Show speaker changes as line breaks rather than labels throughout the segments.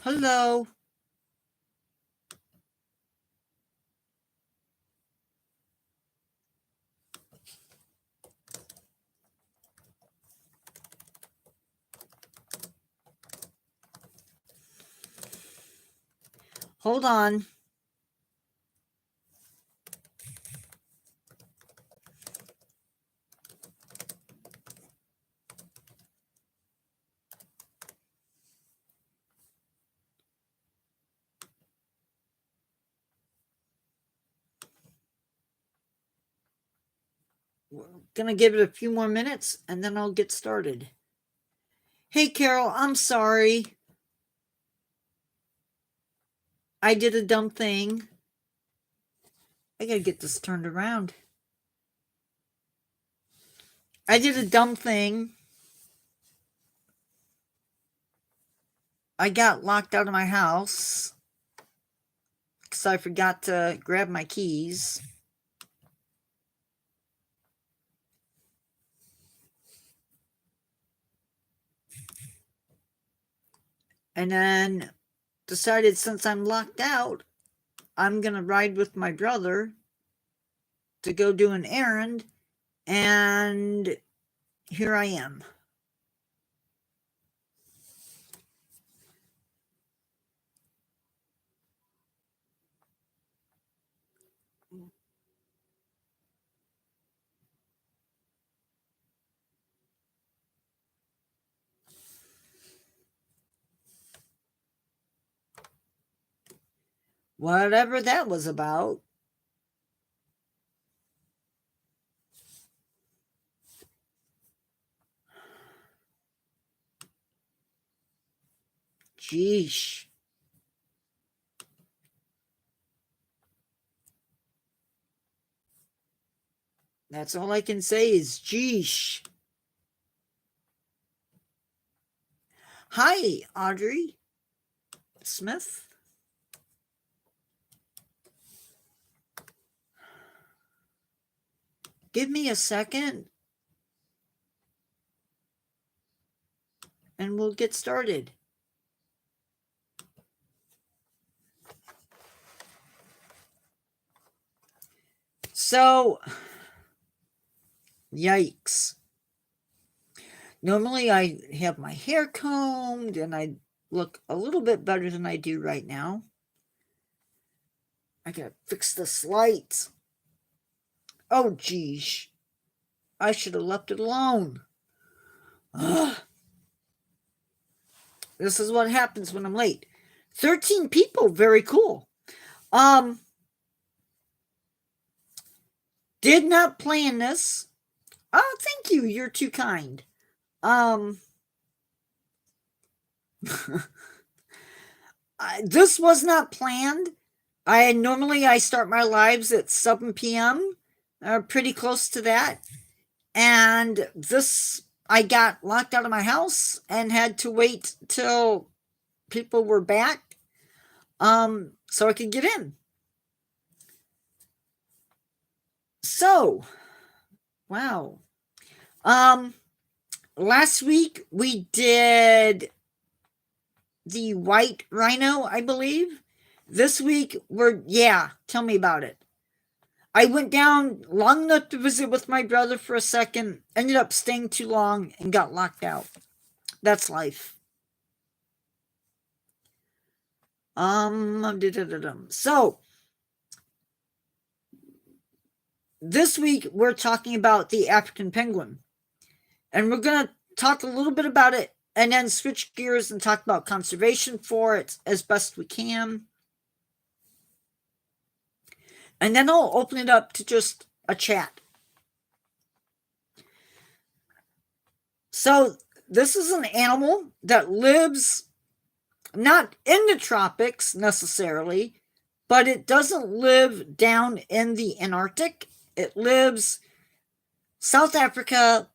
Hello. Hold on. We're gonna give it a few more minutes and then I'll get started. Hey, Carol, I'm sorry. I did a dumb thing. I gotta get this turned around. I did a dumb thing. I got locked out of my house because I forgot to grab my keys. And then decided since I'm locked out, I'm gonna ride with my brother to go do an errand. And here I am. Whatever that was about. Geesh. That's all I can say is geesh. Hi, Audrey Smith. Give me a second and we'll get started. So, yikes. Normally I have my hair combed and I look a little bit better than I do right now. I gotta fix this light. Oh, geesh. I should have left it alone. Ugh. This is what happens when I'm late. 13 people, very cool. Did not plan this. Oh, thank you. You're too kind. This was not planned. Normally I start my lives at 7 p.m. Pretty close to that. And this I got locked out of my house and had to wait till people were back so I could get in. So, wow. Last week we did the white rhino, I believe. This week tell me about it. I went down long enough to visit with my brother for a second, ended up staying too long and got locked out. That's life. So this week we're talking about the African penguin. And we're going to talk a little bit about it and then switch gears and talk about conservation for it as best we can. And then I'll open it up to just a chat. So this is an animal that lives not in the tropics necessarily, but it doesn't live down in the Antarctic. It lives South Africa,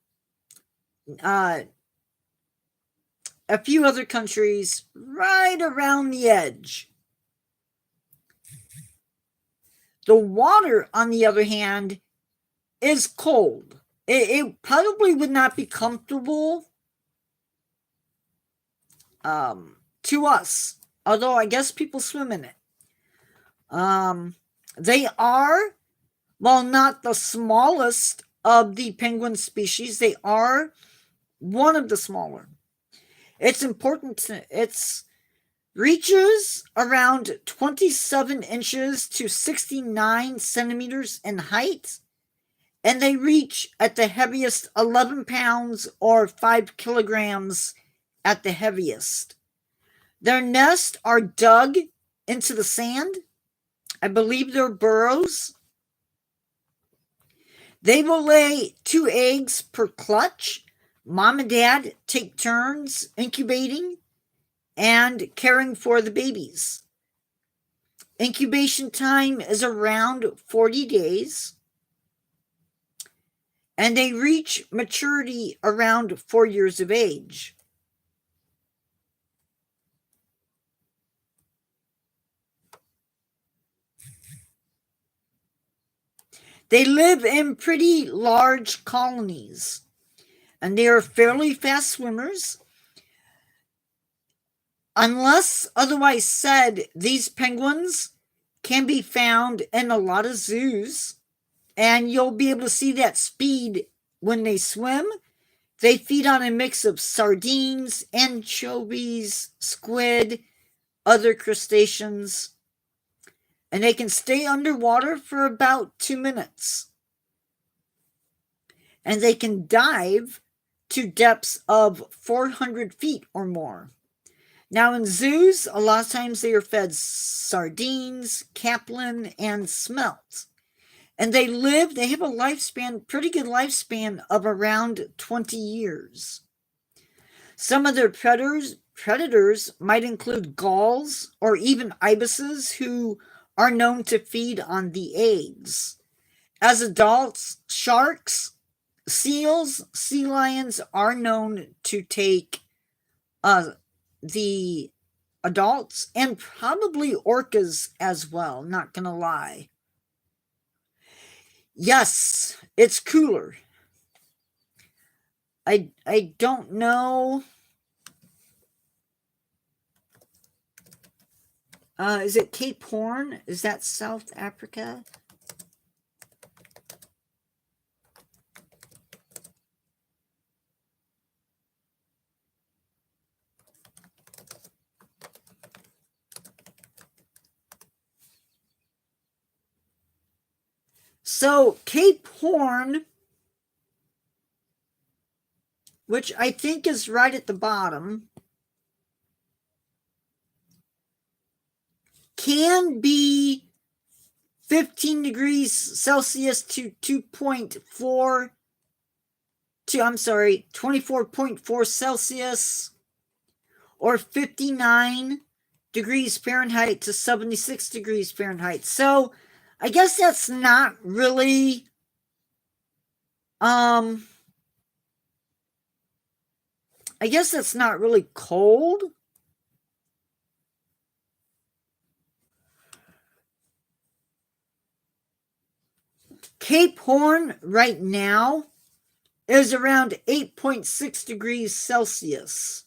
a few other countries right around the edge. The water, on the other hand, is cold. It probably would not be comfortable to us although I guess people swim in it. They are, while not the smallest of the penguin species, they are one of the smaller. It's important. It's reaches around 27 inches to 69 centimeters in height, and they reach at the heaviest 11 pounds or 5 kilograms at the heaviest. Their nests are dug into the sand. I believe they're burrows. They will lay 2 eggs per clutch. Mom and dad take turns incubating and caring for the babies. Incubation time is around 40 days, and they reach maturity around 4 years of age. They live in pretty large colonies, and they are fairly fast swimmers. Unless otherwise said, these penguins can be found in a lot of zoos, and you'll be able to see that speed when they swim. They feed on a mix of sardines, anchovies, squid, other crustaceans, and they can stay underwater for about 2 minutes. And they can dive to depths of 400 feet or more. Now, in zoos, a lot of times they are fed sardines, capelin, and smelt. And they have a lifespan, pretty good lifespan of around 20 years. Some of their predators might include gulls or even ibises, who are known to feed on the eggs. As adults, sharks, seals, sea lions are known to take the adults, and probably orcas as well, not gonna lie. Yes, it's cooler. I don't know. Is it Cape Horn? Is that South Africa? So Cape Horn, which I think is right at the bottom, can be 15 degrees Celsius to 24.4 Celsius, or 59 degrees Fahrenheit to 76 degrees Fahrenheit. So I guess that's not really cold. Cape Horn right now is around 8.6 degrees Celsius.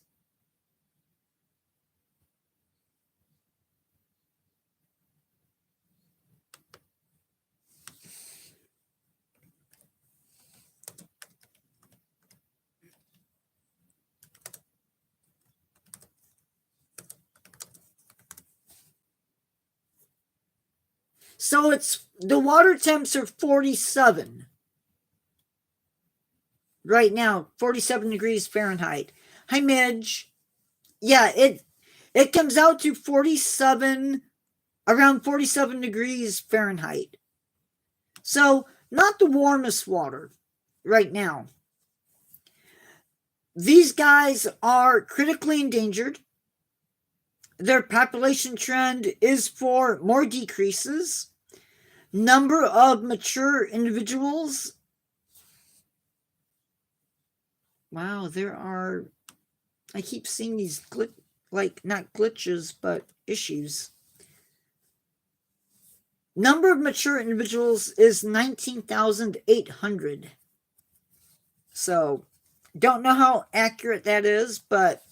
So the water temps are 47 right now, 47 degrees Fahrenheit. Hi, Midge. Yeah, it comes out to 47, around 47 degrees Fahrenheit. So not the warmest water right now. These guys are critically endangered. Their population trend is for more decreases. Number of mature individuals. Wow, there are, I keep seeing these not glitches, but issues. Number of mature individuals is 19,800. So, don't know how accurate that is, but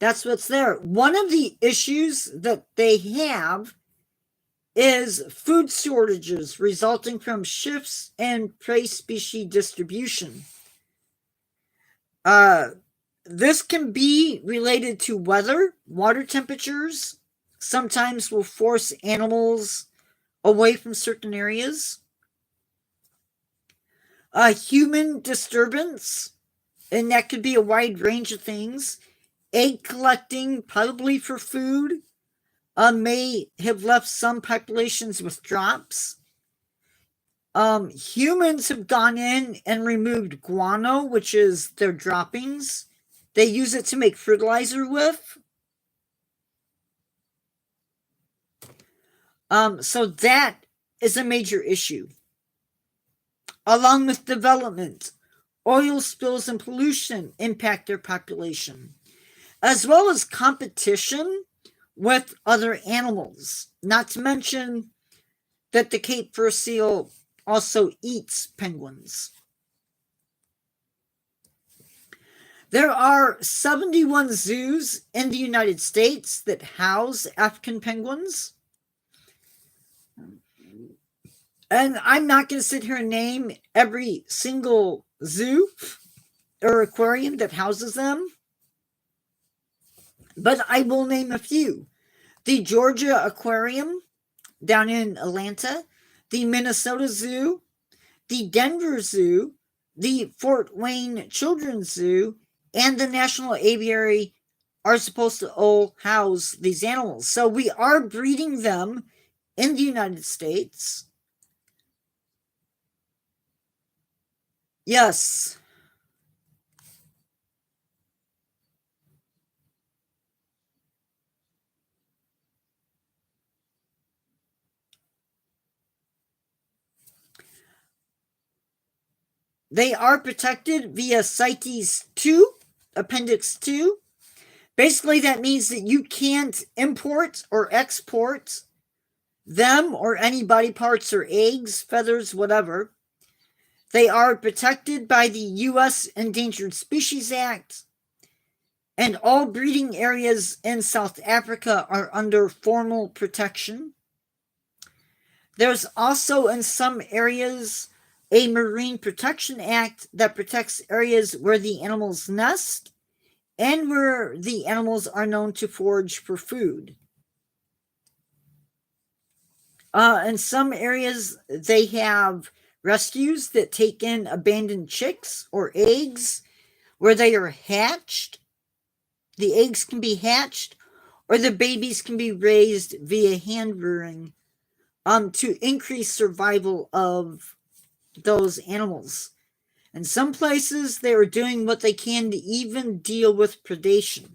That's what's there. One of the issues that they have is food shortages resulting from shifts in prey species distribution. This can be related to weather, water temperatures, sometimes will force animals away from certain areas. Human disturbance, and that could be a wide range of things. Egg collecting, probably for food, may have left some populations with drops. Humans have gone in and removed guano, which is their droppings. They use it to make fertilizer with. So that is a major issue. Along with development, oil spills and pollution impact their population, as well as competition with other animals. Not to mention that the Cape fur seal also eats penguins. There are 71 zoos in the United States that house African penguins. And I'm not going to sit here and name every single zoo or aquarium that houses them, but I will name a few. The Georgia Aquarium down in Atlanta, the Minnesota Zoo, the Denver Zoo, the Fort Wayne Children's Zoo, and the National Aviary are supposed to all house these animals. So we are breeding them in the United States. Yes. They are protected via CITES 2, Appendix 2. Basically, that means that you can't import or export them or any body parts or eggs, feathers, whatever. They are protected by the U.S. Endangered Species Act, and all breeding areas in South Africa are under formal protection. There's also in some areas a Marine Protection Act that protects areas where the animals nest and where the animals are known to forage for food. In some areas, they have rescues that take in abandoned chicks or eggs where they are hatched. The eggs can be hatched, or the babies can be raised via hand rearing to increase survival of those animals. In some places, they are doing what they can to even deal with predation.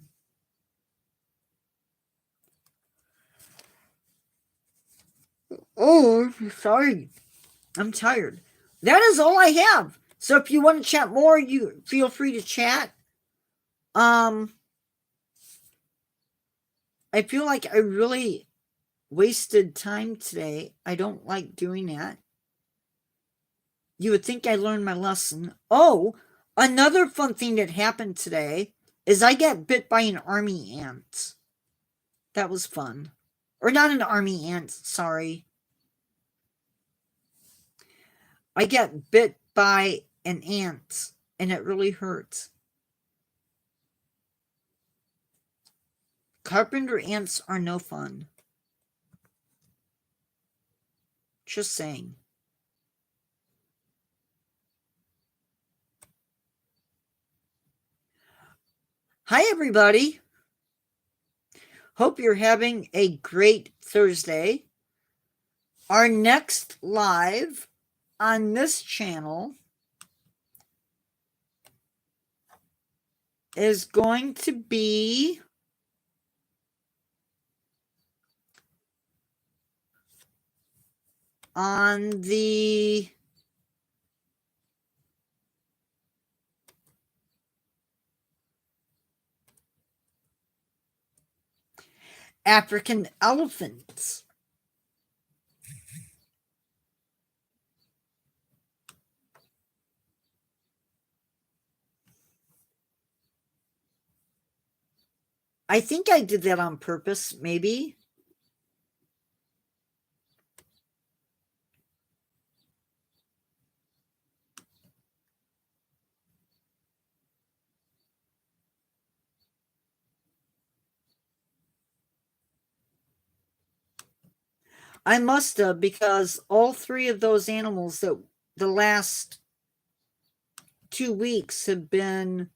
Oh, sorry. I'm tired. That is all I have. So if you want to chat more, you feel free to chat. I feel like I really wasted time today. I don't like doing that. You would think I learned my lesson. Oh, another fun thing that happened today is I got bit by an army ant. That was fun. Or not an army ant, sorry. I got bit by an ant, and it really hurt. Carpenter ants are no fun. Just saying. Hi, everybody. Hope you're having a great Thursday. Our next live on this channel is going to be on the African elephants. I think I did that on purpose, maybe. I must have, because all three of those animals that the last 2 weeks have been,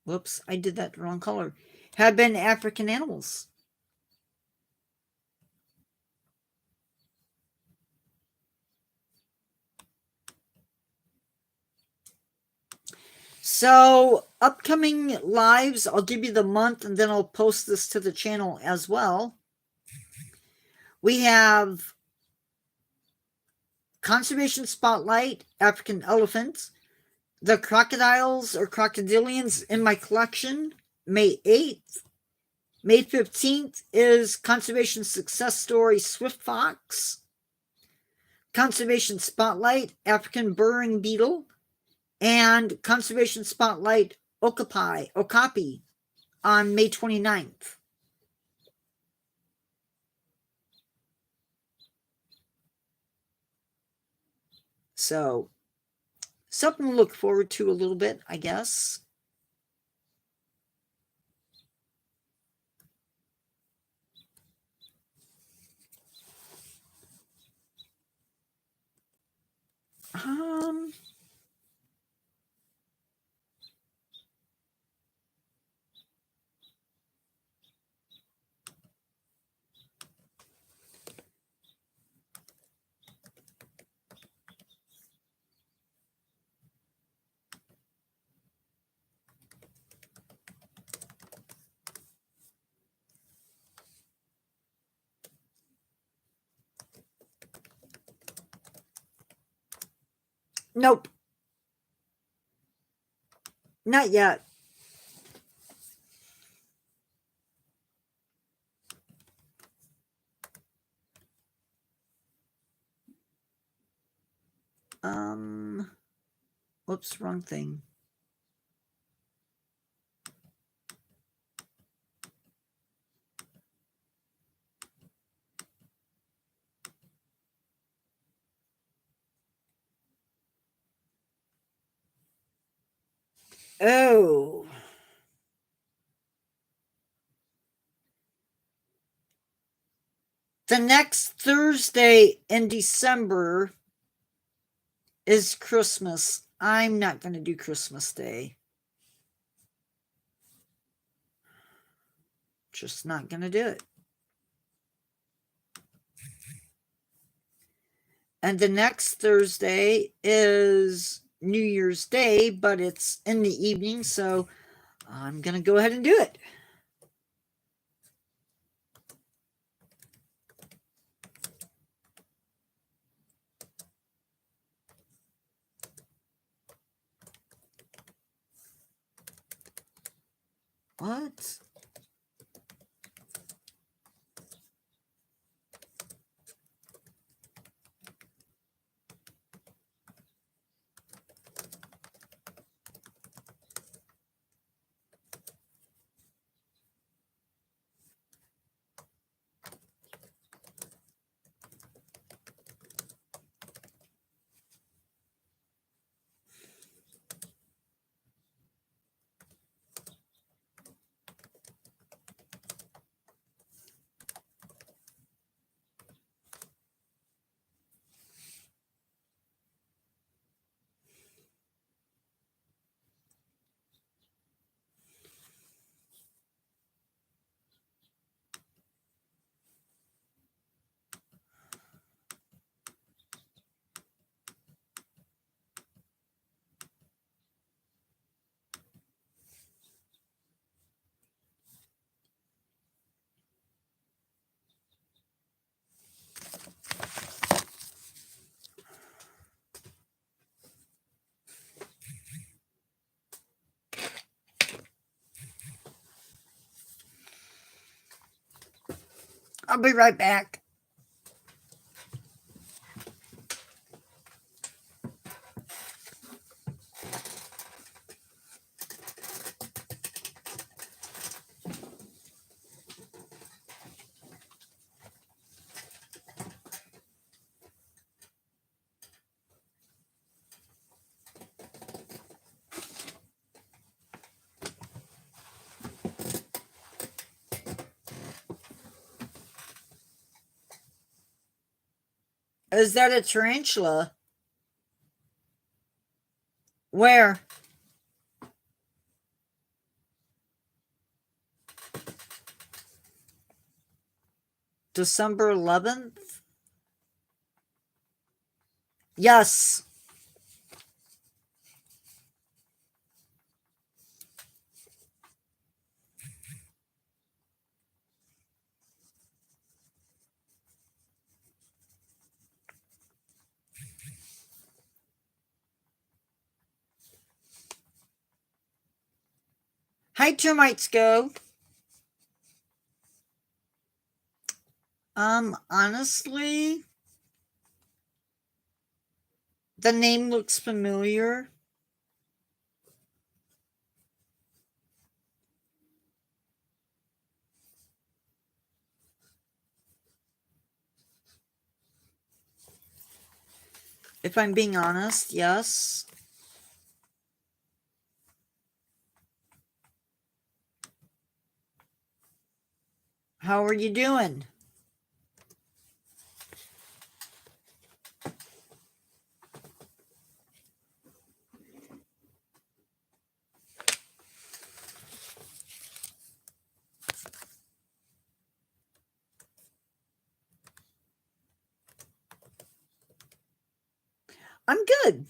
whoops, I did that wrong color, have been African animals. So, upcoming lives, I'll give you the month and then I'll post this to the channel as well. We have Conservation Spotlight, African elephants, the crocodiles or crocodilians in my collection, May 8th. May 15th is Conservation Success Story Swift Fox. Conservation Spotlight African Burrowing Beetle. And Conservation Spotlight Okapi on May 29th. So, something to look forward to a little bit, I guess. Nope. Not yet. Whoops, wrong thing. Oh. The next Thursday in December is Christmas. I'm not going to do Christmas Day. Just not going to do it. And the next Thursday is New Year's Day, but it's in the evening, so I'm going to go ahead and do it. What? I'll be right back. Is that a tarantula? Where? December 11th? Yes. Hi, termites go. Honestly, the name looks familiar. If I'm being honest, yes. How are you doing? I'm good.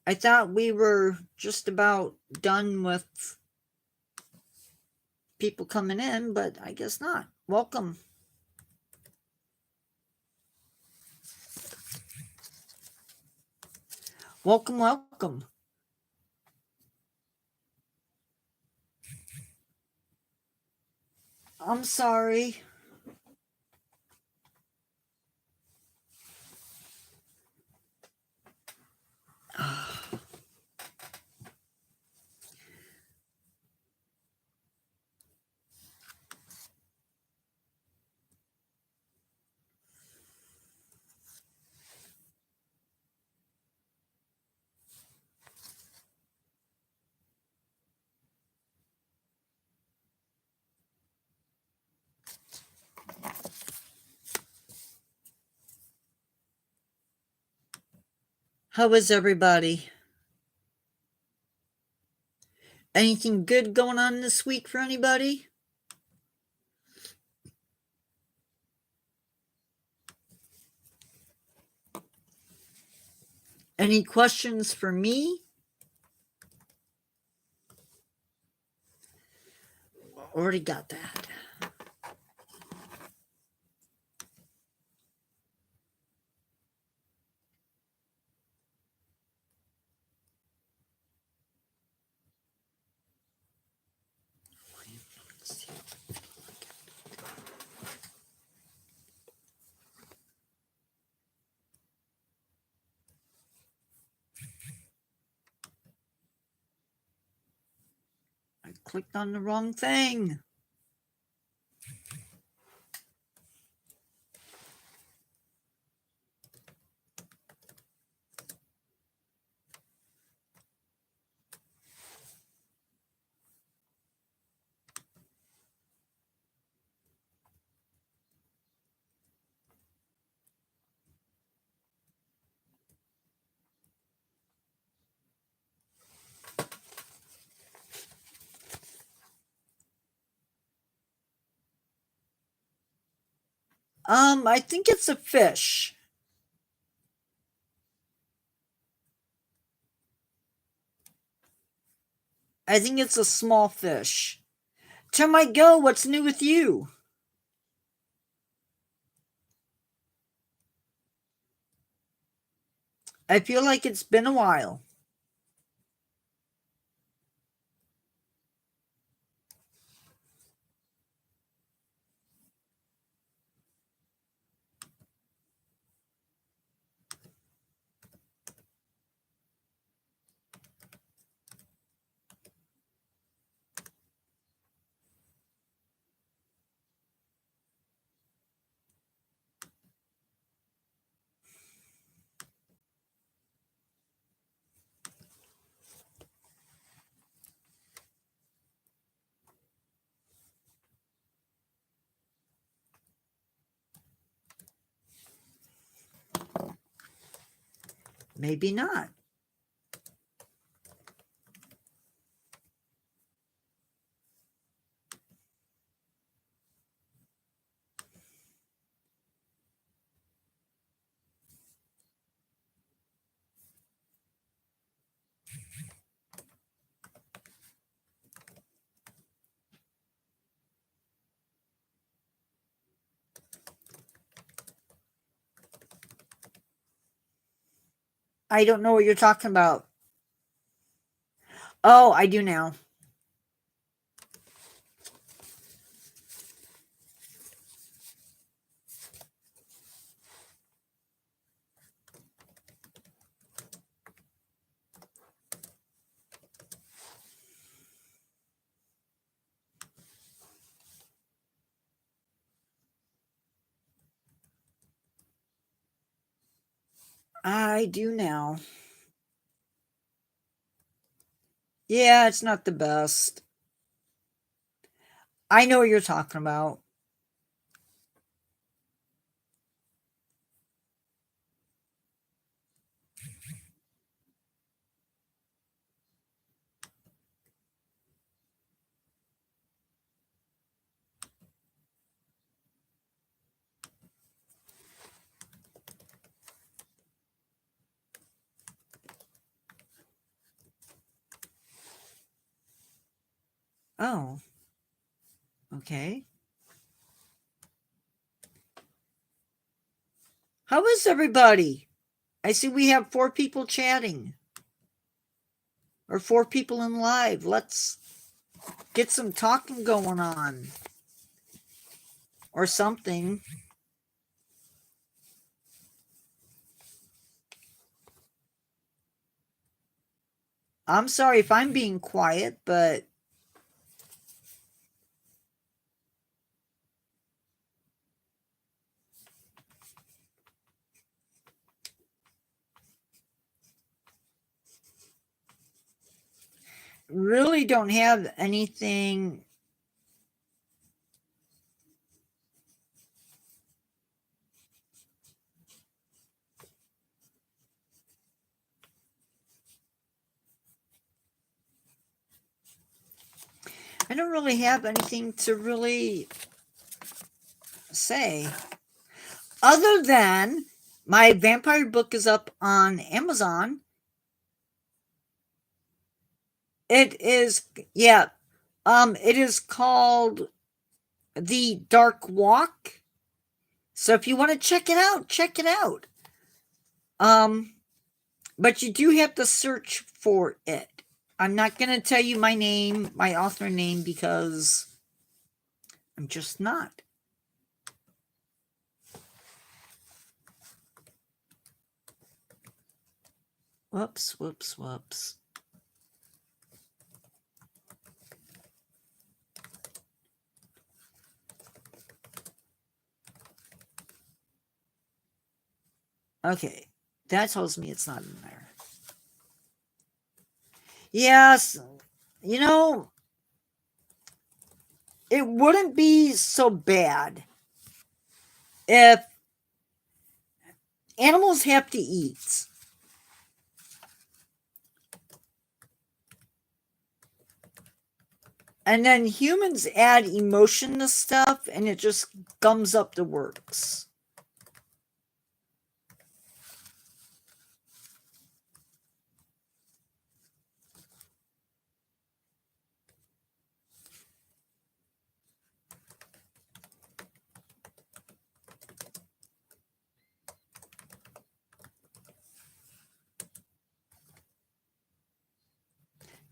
I thought we were just about done with people coming in, but I guess not. Welcome. Welcome, welcome. I'm sorry. How is everybody? Anything good going on this week for anybody? Any questions for me? Already got that. I clicked on the wrong thing. I think it's a fish. I think it's a small fish. Termite Go, what's new with you? I feel like it's been a while. maybe not. I don't know what you're talking about. Oh, I do now. I do now. Yeah, it's not the best. I know what you're talking about. Oh, okay. How is everybody? I see we have 4 people chatting. Or 4 people in live. Let's get some talking going on. Or something. I'm sorry if I'm being quiet, but really don't have anything. I don't really have anything to really say. Other than my vampire book is up on Amazon. It is, yeah. It is called The Dark Walk. So if you want to check it out, check it out. But you do have to search for it. I'm not going to tell you my name, my author name, because I'm just not. Whoops, whoops, whoops. Okay, that tells me it's not in there. Yes, you know, it wouldn't be so bad if animals have to eat. And then humans add emotion to stuff and it just gums up the works.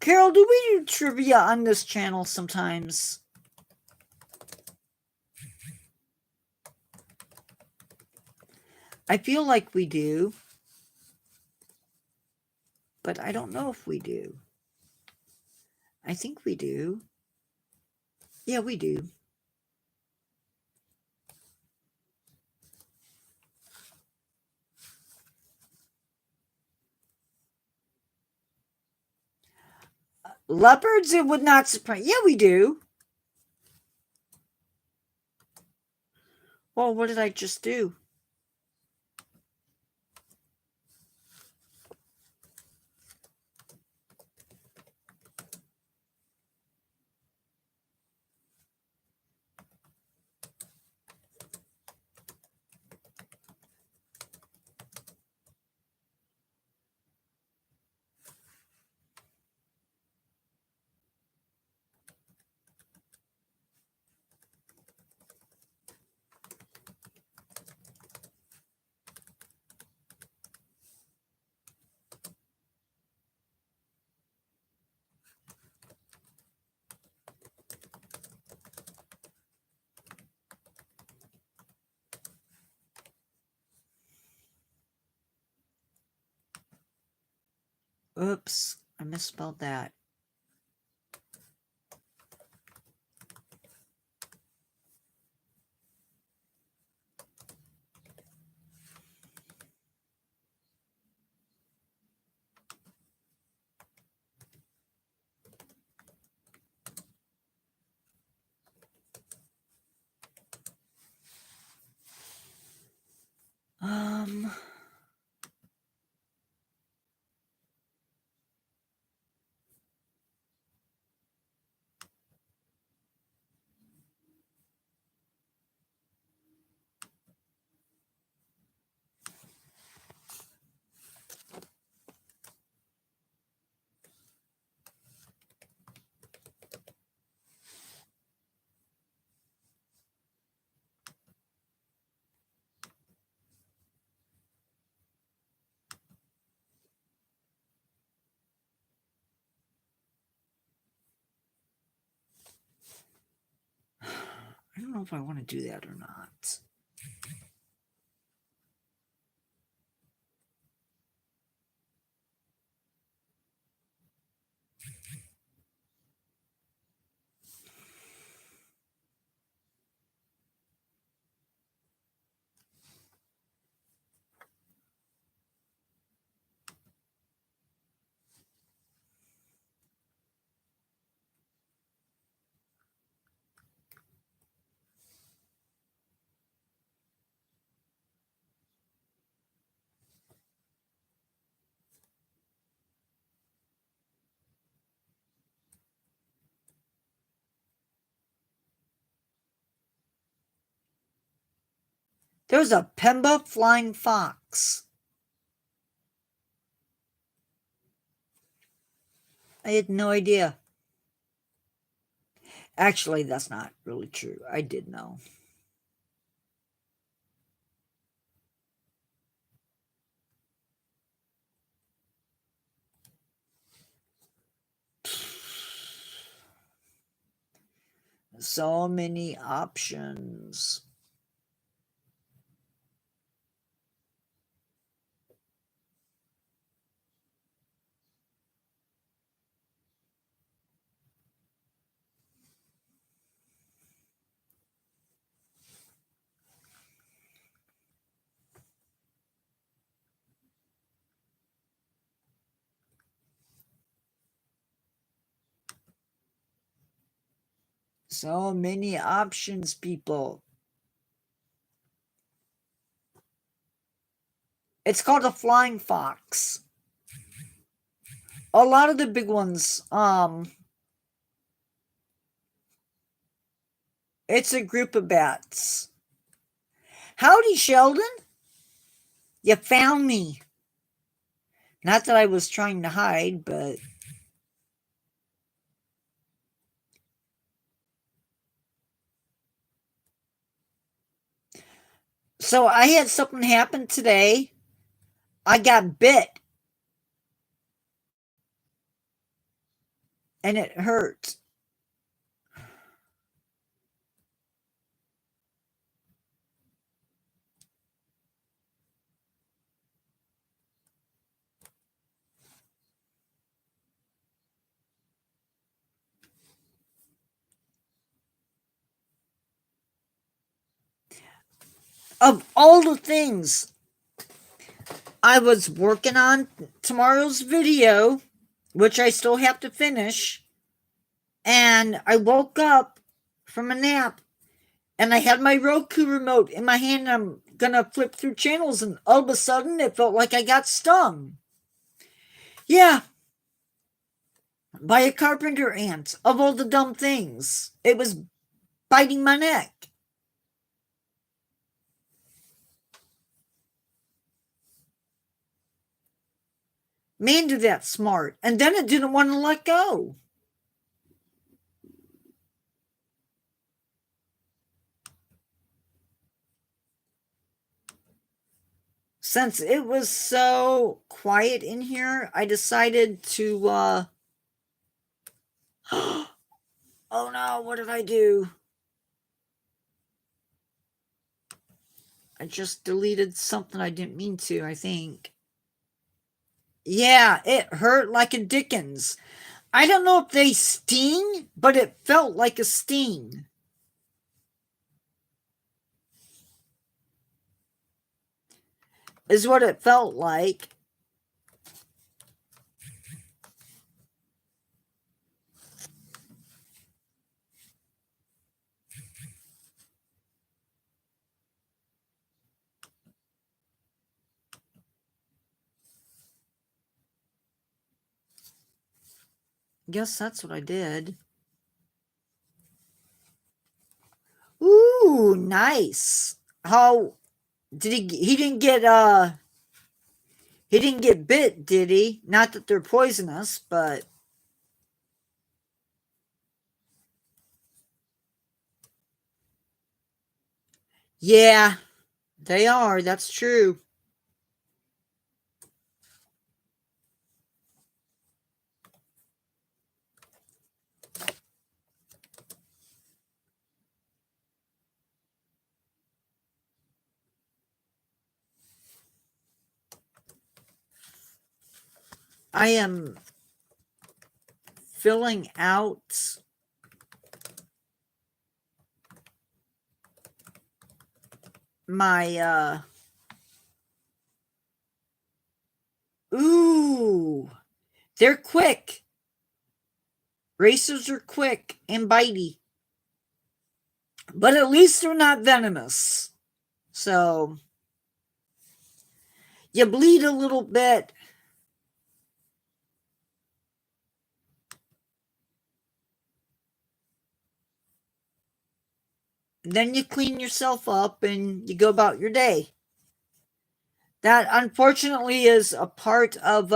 Carol, do we do trivia on this channel sometimes? I feel like we do, but I don't know if we do. I think we do. Yeah, we do. Leopards, it would not surprise. Yeah, we do. Well, what did I just do? Oops, I misspelled that. Um, I don't know if I want to do that or not. There's a Pemba flying fox. I had no idea. Actually, that's not really true. I did know. So many options. So many options, people. It's called a flying fox. A lot of the big ones, it's a group of bats. Howdy, Sheldon. You found me. Not that I was trying to hide, but so I had something happen today. I got bit and it hurt. Of all the things I was working on tomorrow's video, which I still have to finish, and I woke up from a nap and I had my Roku remote in my hand. And I'm gonna flip through channels, and all of a sudden it felt like I got stung. Yeah, by a carpenter ant, of all the dumb things. It was biting my neck. Man, did that smart. And then it didn't want to let go. Since it was so quiet in here, I decided to, oh no, what did I do? I just deleted something I didn't mean to, I think. Yeah, it hurt like a Dickens. I don't know if they sting, but it felt like a sting. Is what it felt like. Guess that's what I did. Ooh, nice. How did he didn't get he didn't get bit, did he? Not that they're poisonous, but yeah, they are. That's true. I am filling out my ooh, they're quick. Racers are quick and bitey. But at least they're not venomous. So you bleed a little bit. Then you clean yourself up and you go about your day. That unfortunately is a part of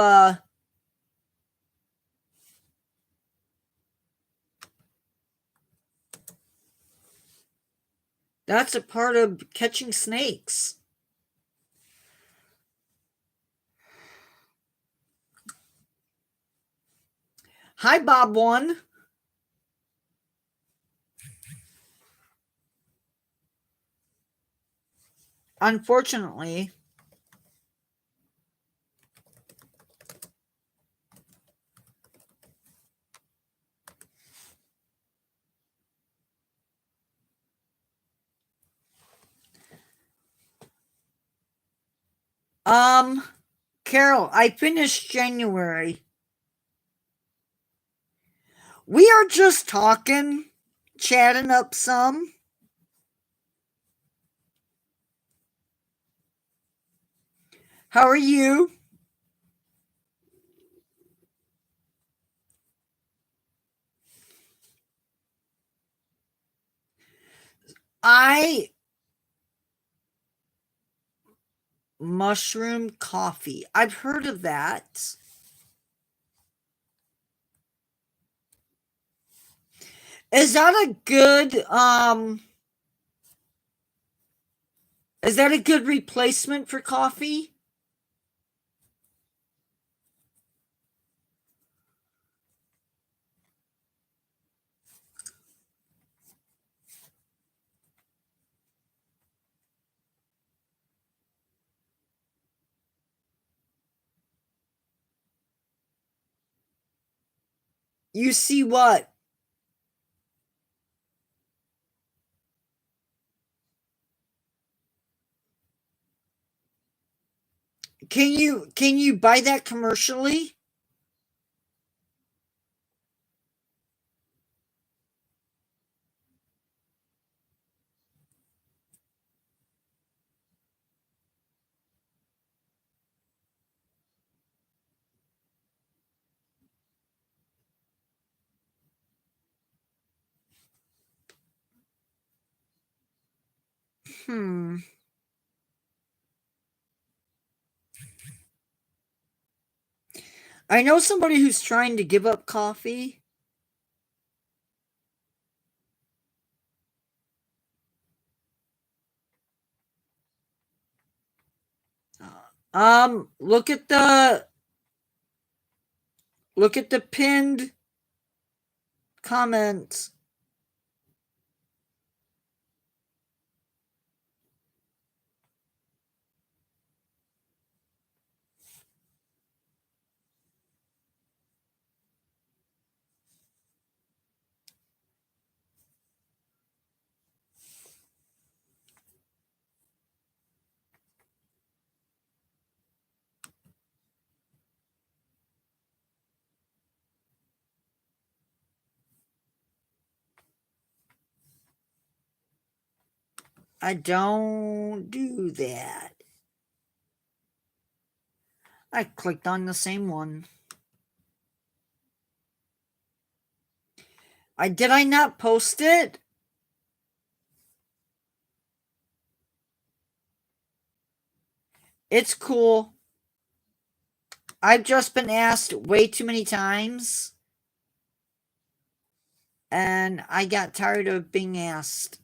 that's a part of catching snakes. Hi, Bob One. Unfortunately, um, Carol, I finished January. We are just talking, chatting up some. How are you? I mushroom coffee. I've heard of that. Is that a good is that a good replacement for coffee? You see what? Can you buy that commercially? Hmm. I know somebody who's trying to give up coffee. Look at the pinned comment. I don't do that. I clicked on the same one. Did I not post it? It's cool. I've just been asked way too many times, and I got tired of being asked.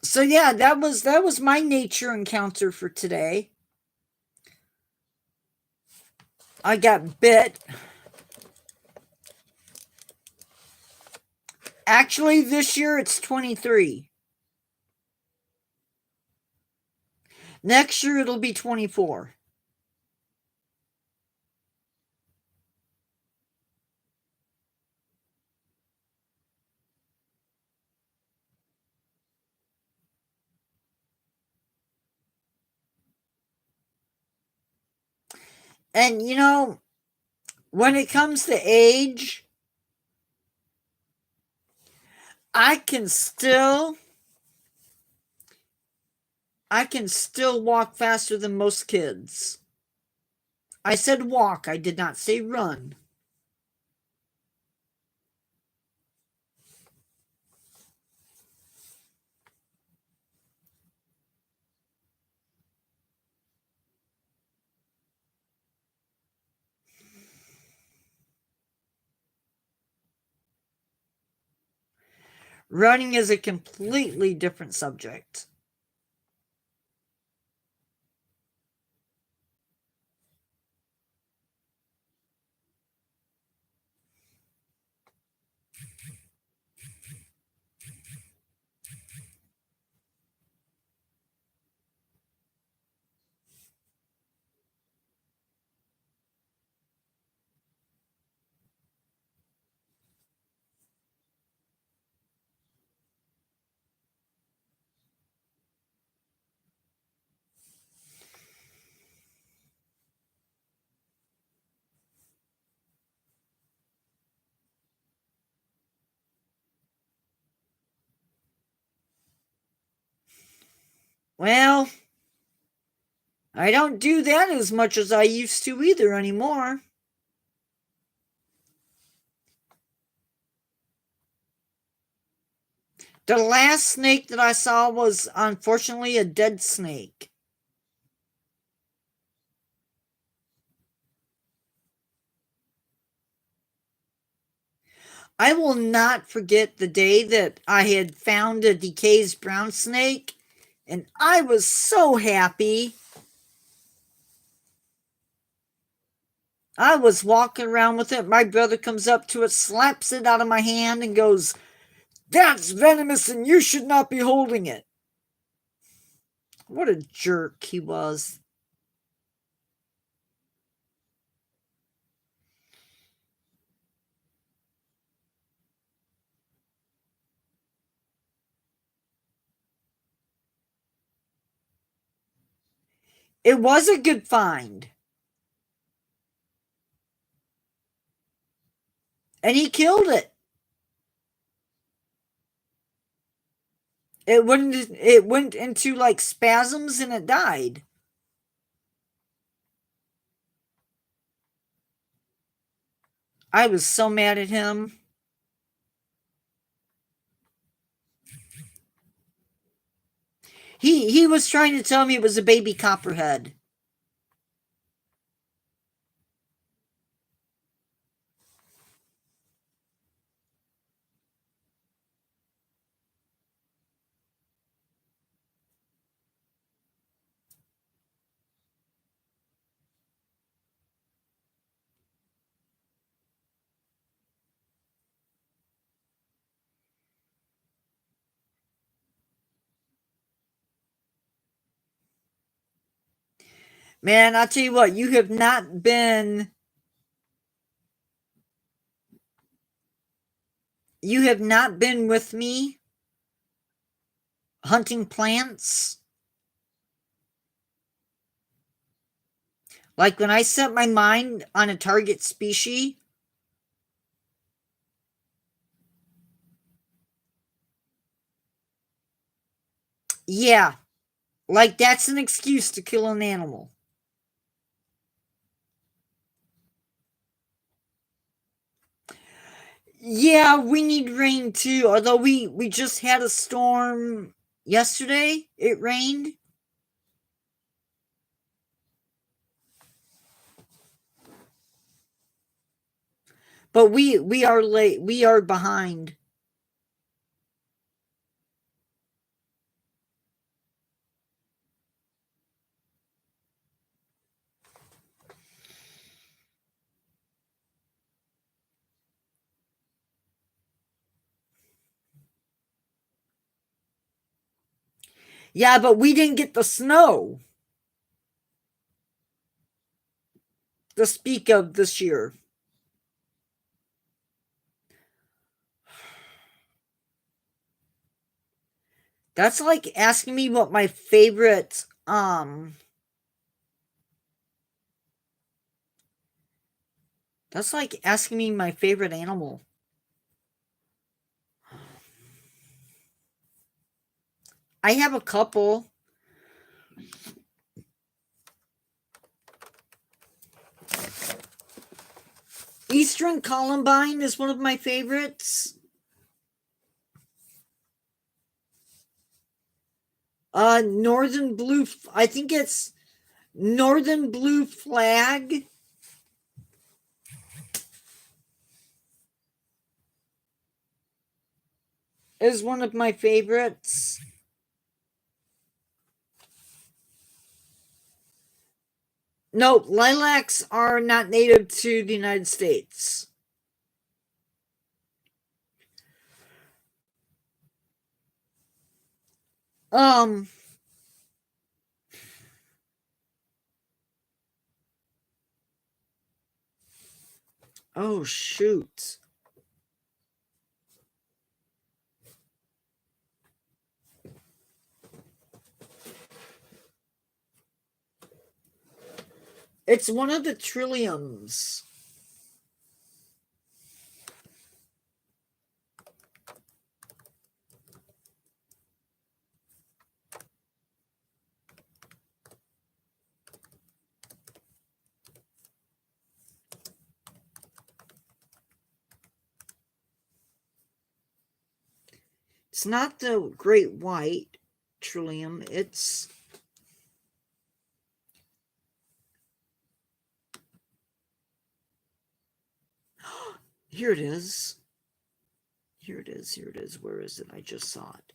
So yeah, that was my nature encounter for today. I got bit. Actually, this year it's 23. Next year it'll be 24. And when it comes to age, I can still walk faster than most kids. I said walk, I did not say run. Running is a completely different subject. Well, I don't do that as much as I used to either anymore. The last snake that I saw was unfortunately a dead snake. I will not forget the day that I had found a DeKay's brown snake, and I was so happy. I was walking around with it. My brother comes up to it, slaps it out of my hand, and goes, "That's venomous, and you should not be holding it." What a jerk he was. It was a good find. And he killed it. It went into like spasms and it died. I was so mad at him. He was trying to tell me it was a baby copperhead. Man, I'll tell you what, you have not been you have not been with me hunting plants. Like when I set my mind on a target species, yeah, like that's an excuse to kill an animal. Yeah, we need rain too. Although we just had a storm yesterday. It rained. But we are late. We are behind. Yeah, but we didn't get the snow to speak of this year. That's like asking me what my favorite that's like asking me my favorite animal. I have a couple. Eastern Columbine is one of my favorites. Northern Blue, I think it's Northern Blue Flag. Is one of my favorites. No, lilacs are not native to the United States. Um, oh shoot. It's one of the trilliums. It's not the great white trillium. It's here it is. Here it is. Here it is. Where is it? I just saw it.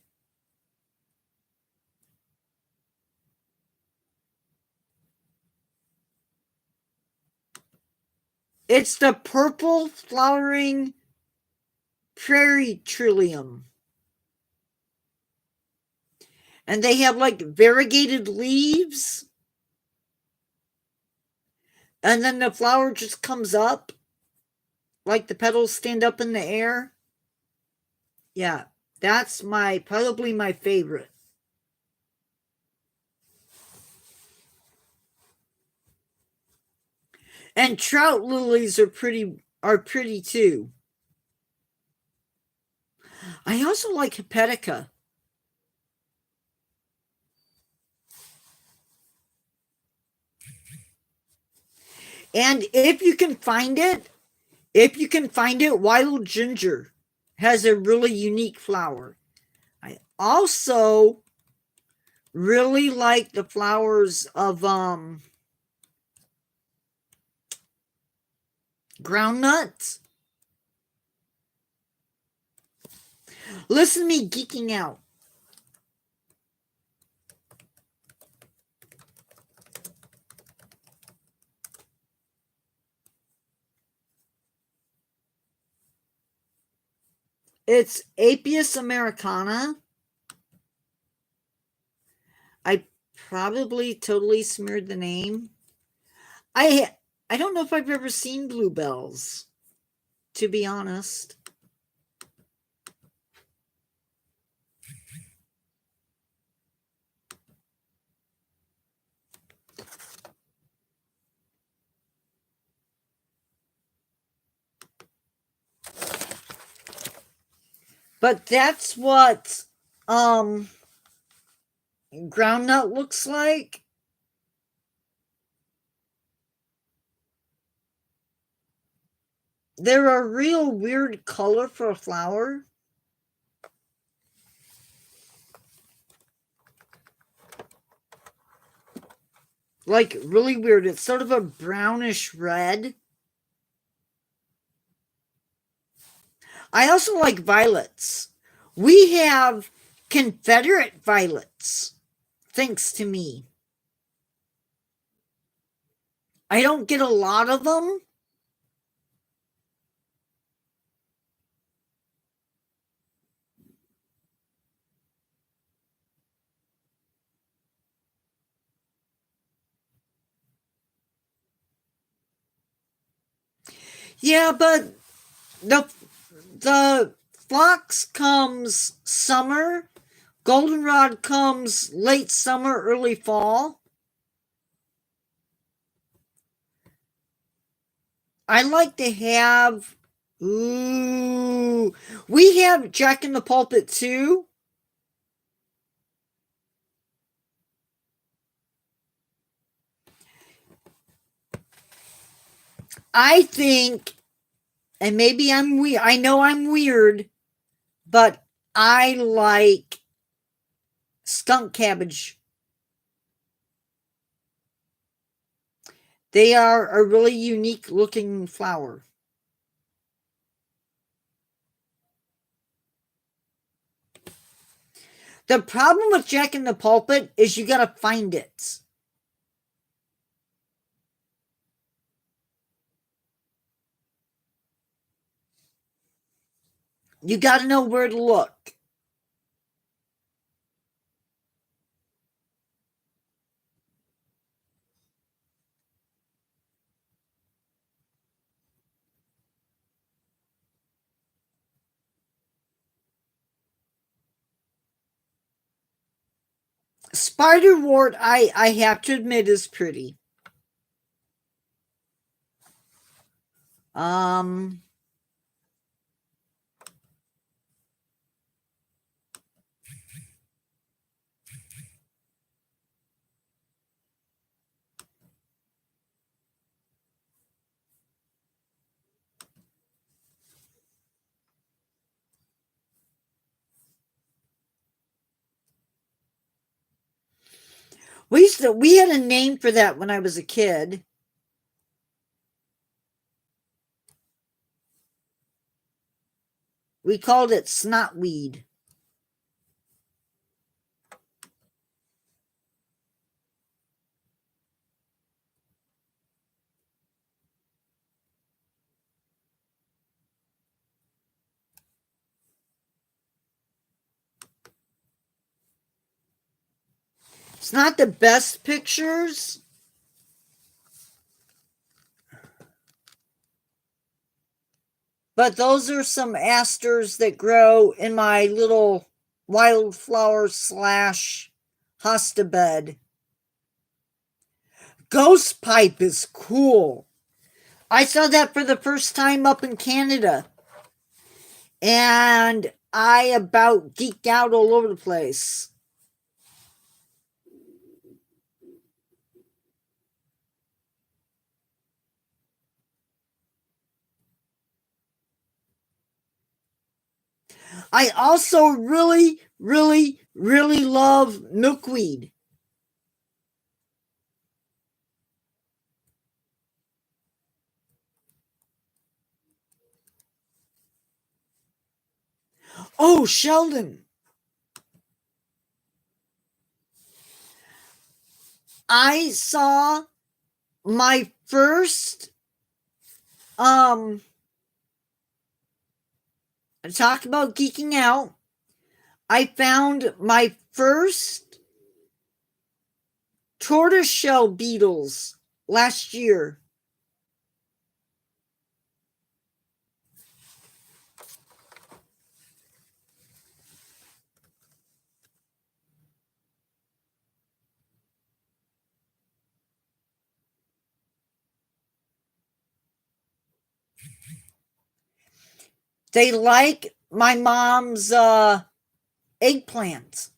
It's the purple flowering prairie trillium. And they have like variegated leaves. And then the flower just comes up. Like the petals stand up in the air. Yeah, that's probably my favorite. And trout lilies are pretty too. I also like hepatica. And if you can find it, wild ginger has a really unique flower. I also really like the flowers of groundnuts. Listen to me geeking out. It's Apius americana. I probably totally smeared the name. I don't know if I've ever seen bluebells, to be honest. But that's what groundnut looks like. They're a real weird color for a flower. Like really weird. It's sort of a brownish red. I also like violets. We have Confederate violets, thanks to me. I don't get a lot of them. Yeah, but the phlox comes summer, goldenrod comes late summer, early fall. I like to have. Ooh, we have Jack in the Pulpit too. I think, and maybe I'm weird. I know I'm weird, but I like skunk cabbage. They are a really unique looking flower. The problem with Jack in the Pulpit is you gotta find it. You gotta know where to look. Spiderwort, I have to admit, is pretty. Um, we had a name for that when I was a kid. We called it snotweed. It's not the best pictures, but those are some asters that grow in my little wildflower slash hosta bed. Ghost pipe is cool. I saw that for the first time up in Canada, and I about geeked out all over the place. I also really, really, really love milkweed. Oh, Sheldon. I saw my first talk about geeking out. I found my first tortoiseshell beetles last year. They like my mom's eggplants.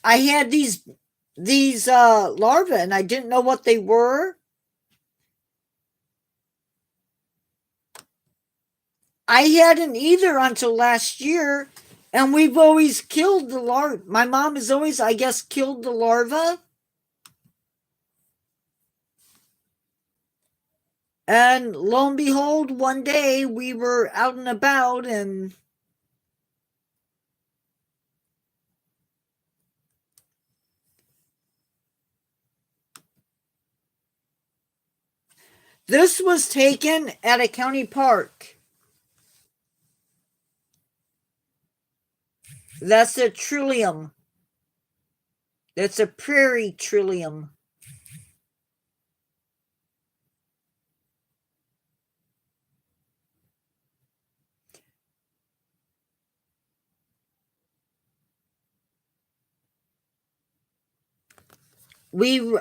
I had these larvae and I didn't know what they were. I hadn't either until last year, and we've always killed the larva. My mom has always, I guess, killed the larva. And lo and behold, one day we were out and about and this was taken at a county park. That's a trillium. That's a prairie trillium.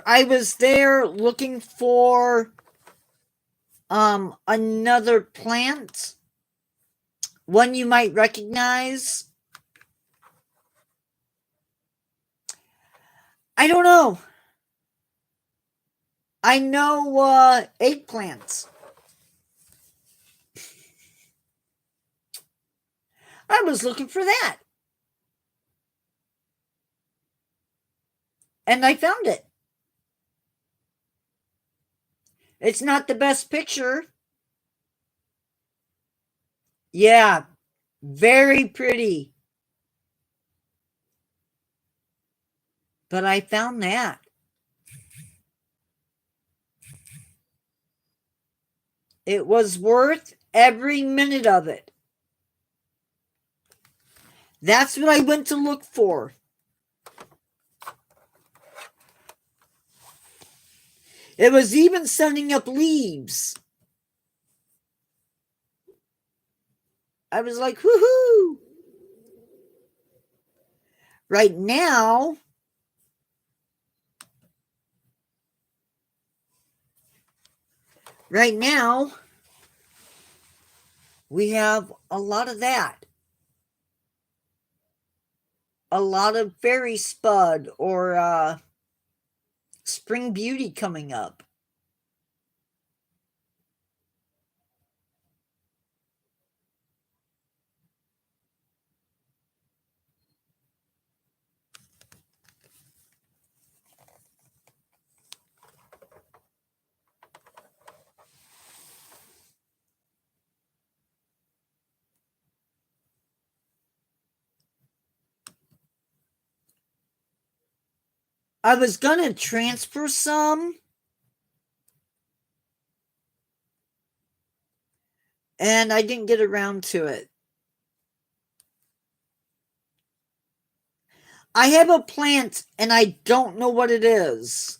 I was there looking for another plant, one you might recognize. I don't know. I know eggplants. I was looking for that. And I found it. It's not the best picture. Yeah, very pretty. But I found that. It was worth every minute of it. That's what I went to look for. It was even sending up leaves. I was like, woohoo! Right now, we have a lot of that. A lot of fairy spud or spring beauty coming up. I was going to transfer some, and I didn't get around to it. I have a plant, and I don't know what it is.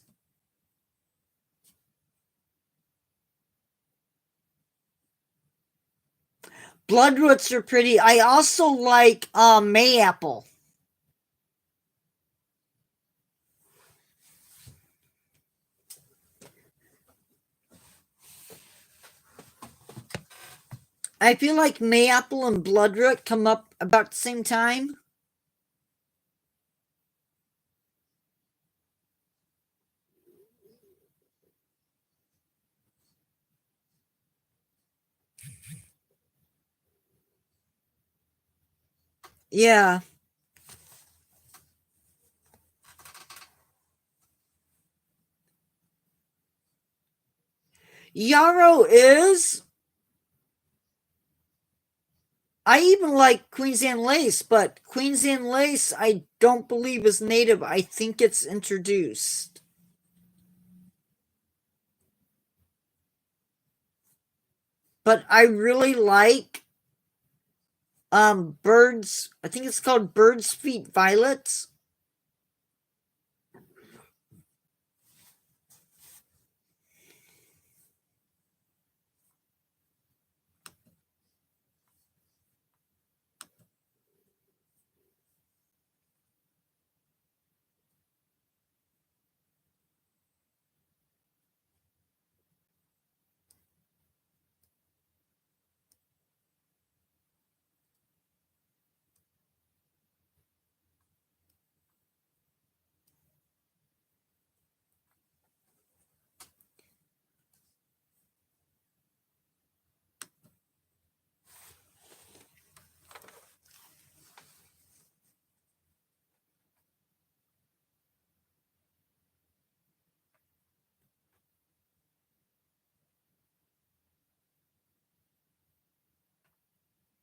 Bloodroots are pretty. I also like mayapple. I feel like mayapple and bloodroot come up about the same time. Yeah. Yarrow is. I even like Queen's Anne lace, but Queen's Anne lace I don't believe is native. I think it's introduced. But I really like birds. I think it's called bird's feet violets.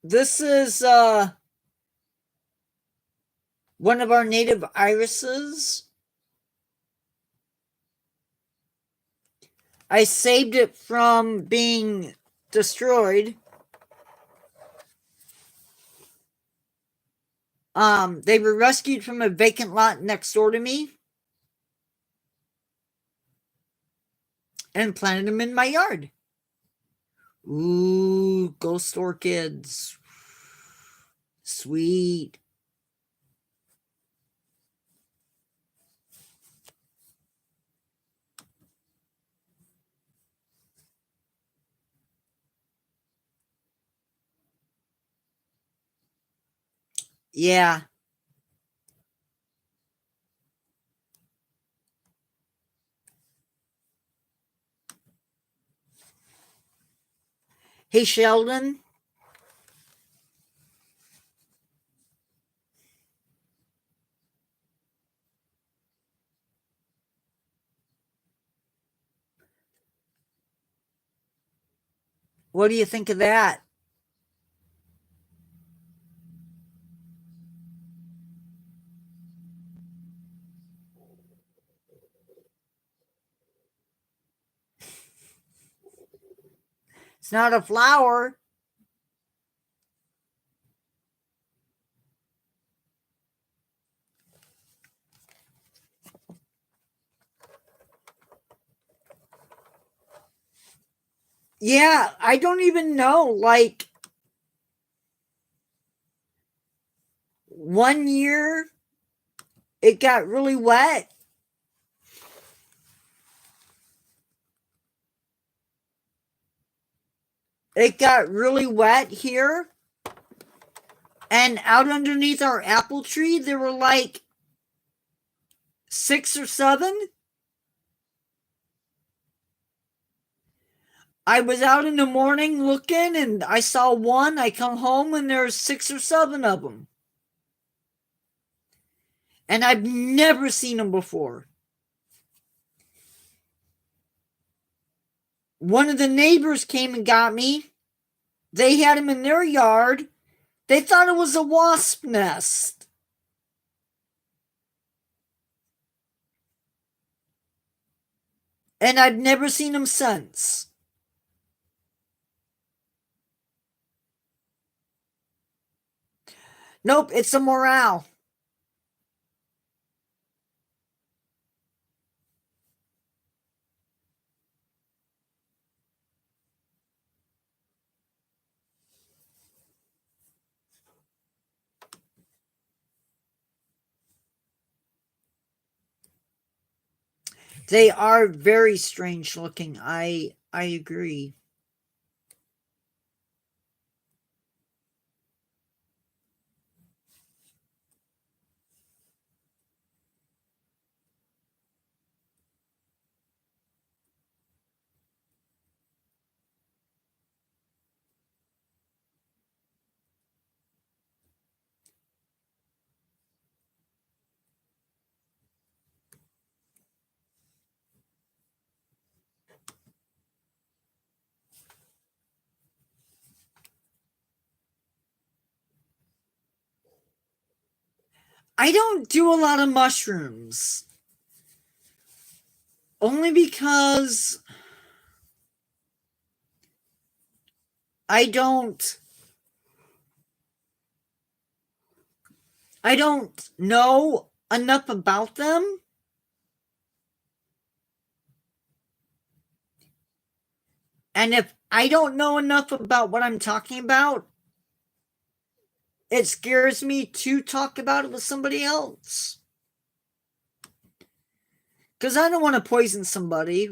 This is one of our native irises. I saved it from being destroyed. They were rescued from a vacant lot next door to me and planted them in my yard. Ooh, ghost orchids. Sweet. Yeah. Hey, Sheldon. What do you think of that? It's not a flower. Yeah, I don't even know. Like, one year it got really wet. It got really wet here. And out underneath our apple tree, there were like 6 or 7. I was out in the morning looking and I saw one. I come home and there's 6 or 7 of them. And I've never seen them before. One of the neighbors came and got me. They had them in their yard. They thought it was a wasp nest. And I've never seen them since. Nope, it's a morale. They are very strange looking. I agree. I don't do a lot of mushrooms. Only because I don't know enough about them. And if I don't know enough about what I'm talking about, it scares me to talk about it with somebody else. Because I don't want to poison somebody.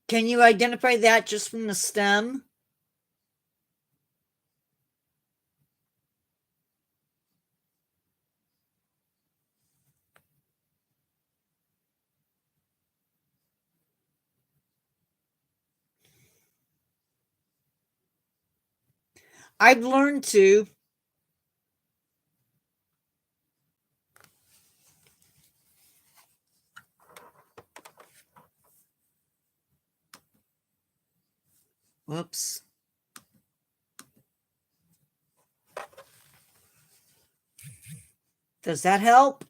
Can you identify that just from the stem? I've learned to. Whoops. Does that help?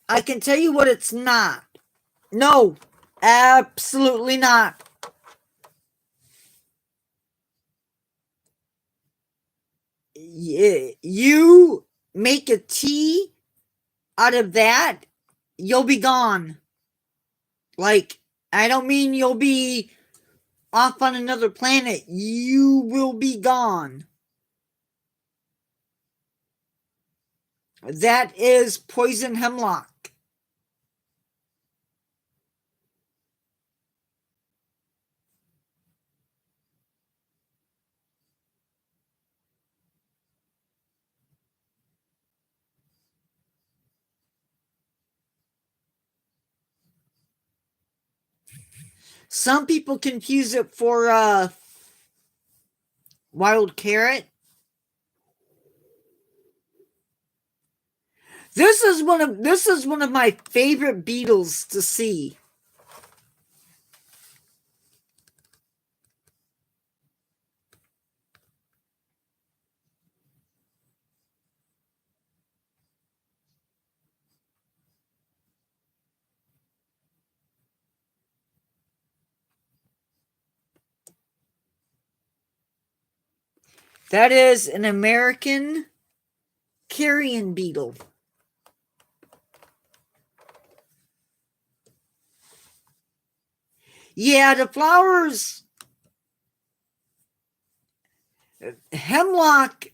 I can tell you what it's not. No, absolutely not. You make a tea out of that, you'll be gone. Like, I don't mean you'll be off on another planet. You will be gone. That is poison hemlock. Some people confuse it for wild carrot. This is one of my favorite beetles to see. That is an American carrion beetle. Yeah, the flowers, hemlock,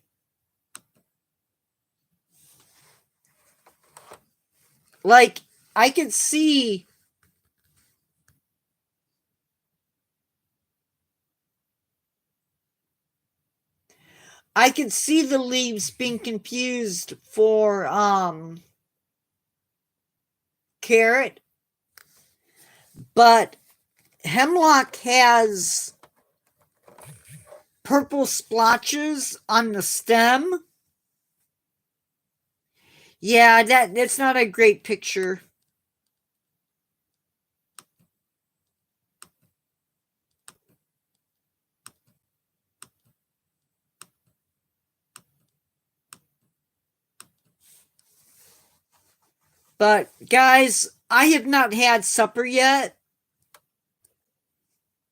like I could see the leaves being confused for carrot, but hemlock has purple splotches on the stem. Yeah, that's not a great picture. But guys, I have not had supper yet.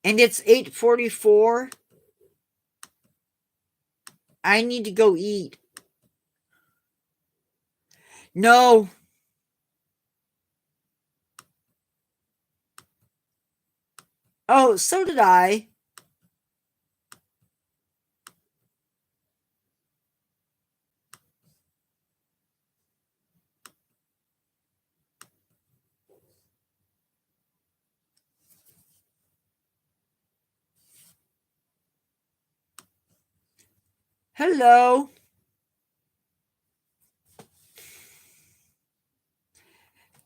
And it's 8:44. I need to go eat. No. Oh, so did I. Hello.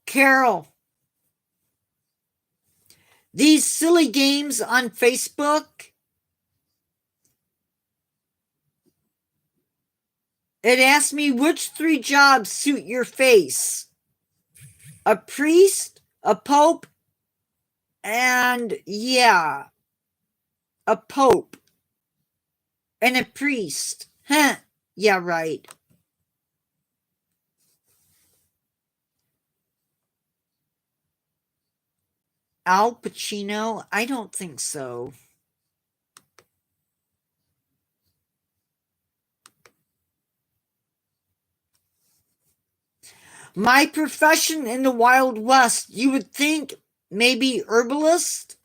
Carol. These silly games on Facebook, it asks me which 3 jobs suit your face. A priest, a pope, and yeah, a pope and a priest. Huh. Yeah, right. Al Pacino? I don't think so. My profession in the Wild West, you would think maybe herbalist?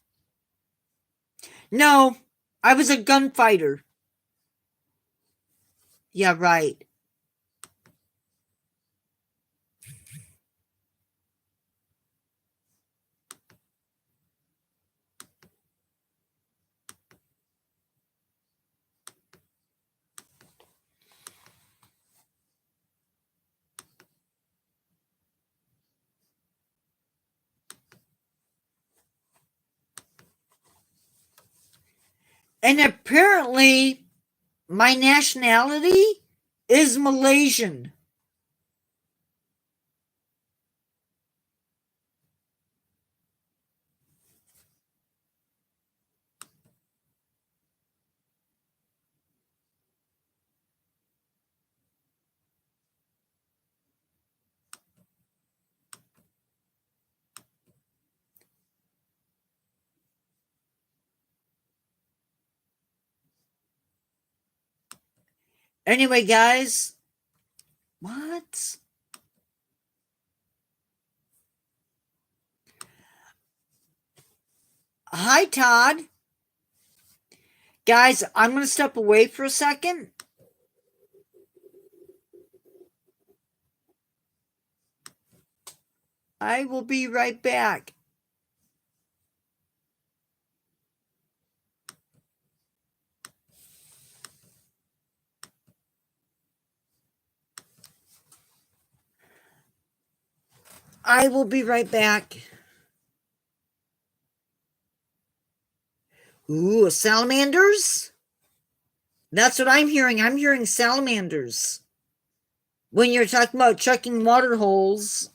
No, I was a gunfighter. Yeah, right. And apparently, my nationality is Malaysian. Anyway, guys, what? Hi, Todd. Guys, I'm going to step away for a second. I will be right back. I will be right back. Ooh, salamanders? That's what I'm hearing. I'm hearing salamanders. When you're talking about checking water holes.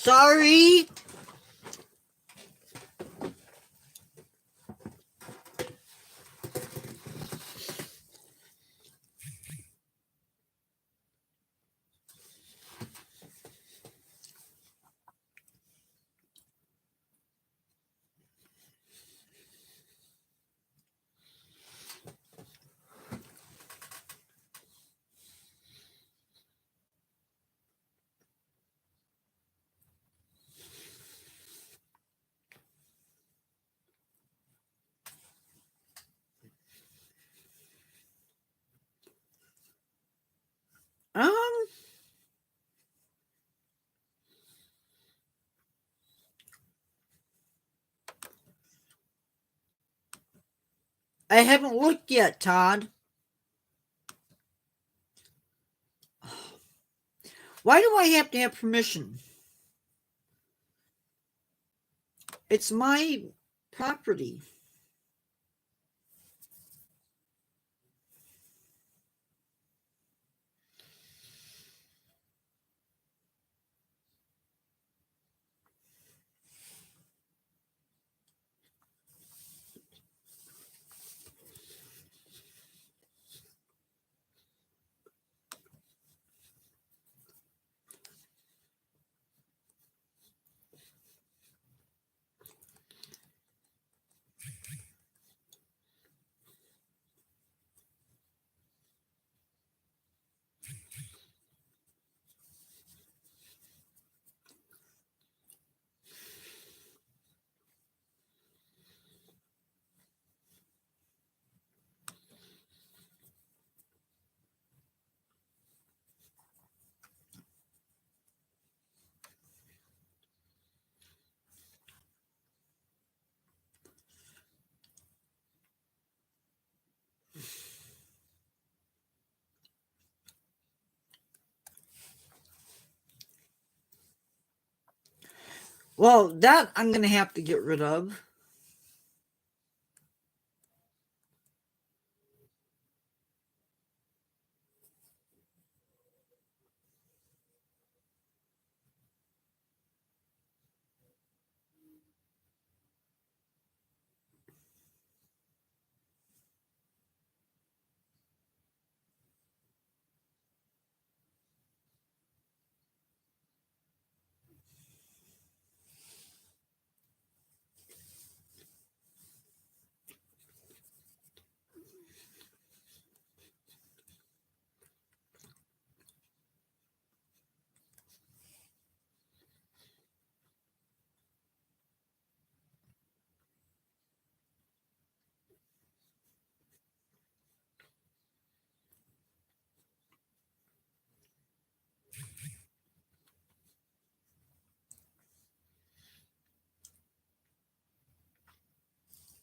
Sorry. Um, I haven't looked yet, Todd. Why do I have to have permission? It's my property. Well, that I'm going to have to get rid of.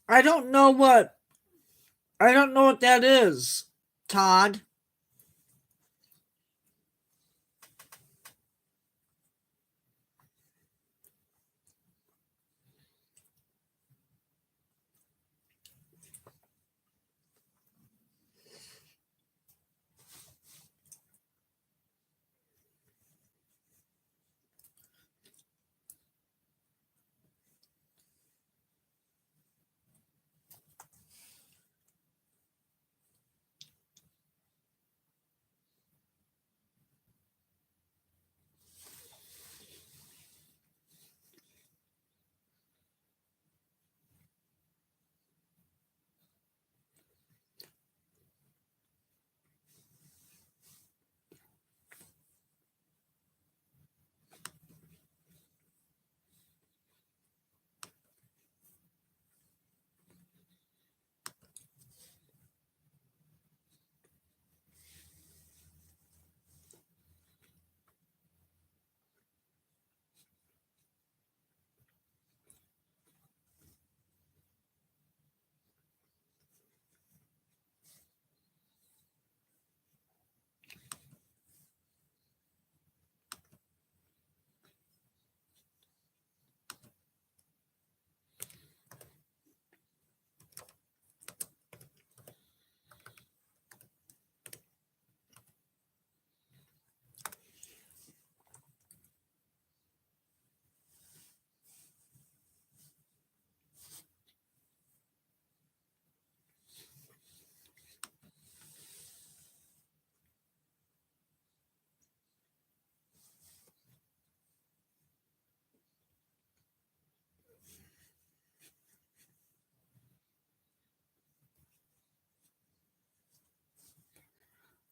I don't know what that is, Todd.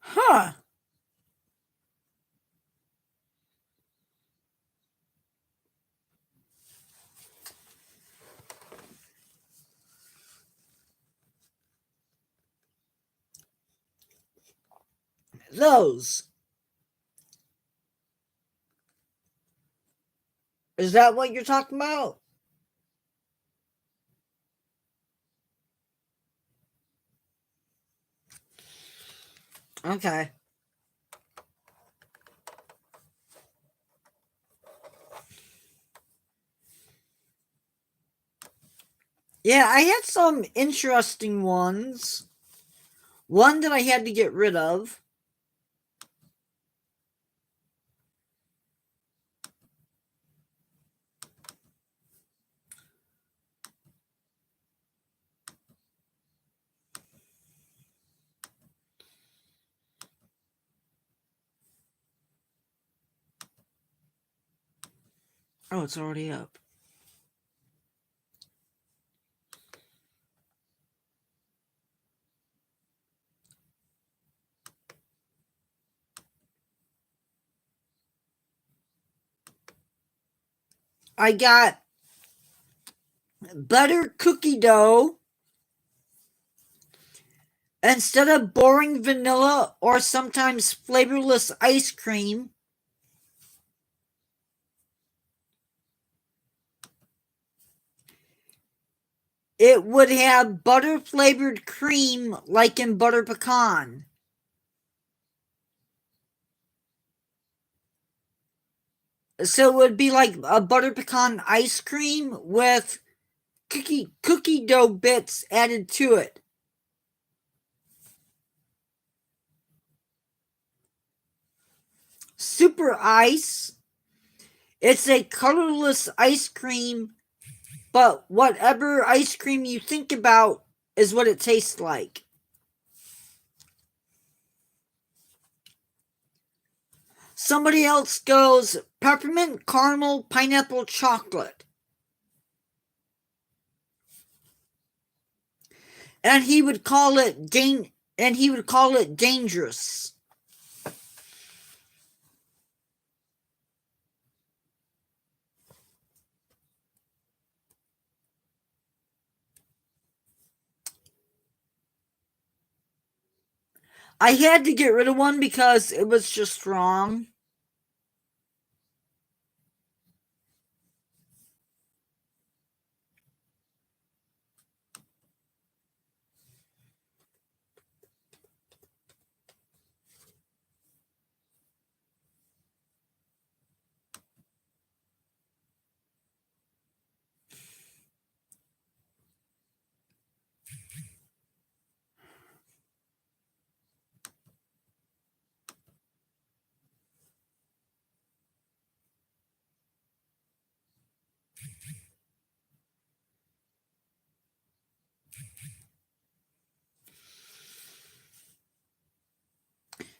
Huh. Those. Is that what you're talking about? Okay. Yeah, I had some interesting ones. One that I had to get rid of. Oh, it's already up. I got butter cookie dough instead of boring vanilla or sometimes flavorless ice cream. It would have butter flavored cream like in butter pecan. So it would be like a butter pecan ice cream with cookie dough bits added to it. Super ice. It's a colorless ice cream, but whatever ice cream you think about is what it tastes like. Somebody else goes peppermint, caramel, pineapple, chocolate. And he would call it dangerous. I had to get rid of one because it was just wrong.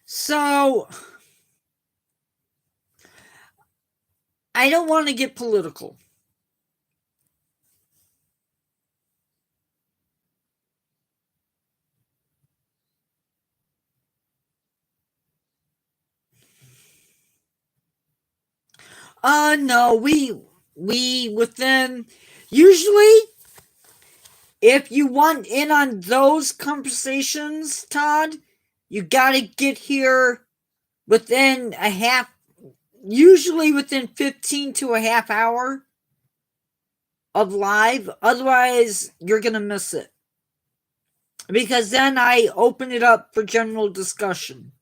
So, I don't want to get political. No, we within, usually if you want in on those conversations, Todd, you got to get here within usually within 15 to a half hour of live. Otherwise, you're going to miss it. Because then I open it up for general discussion.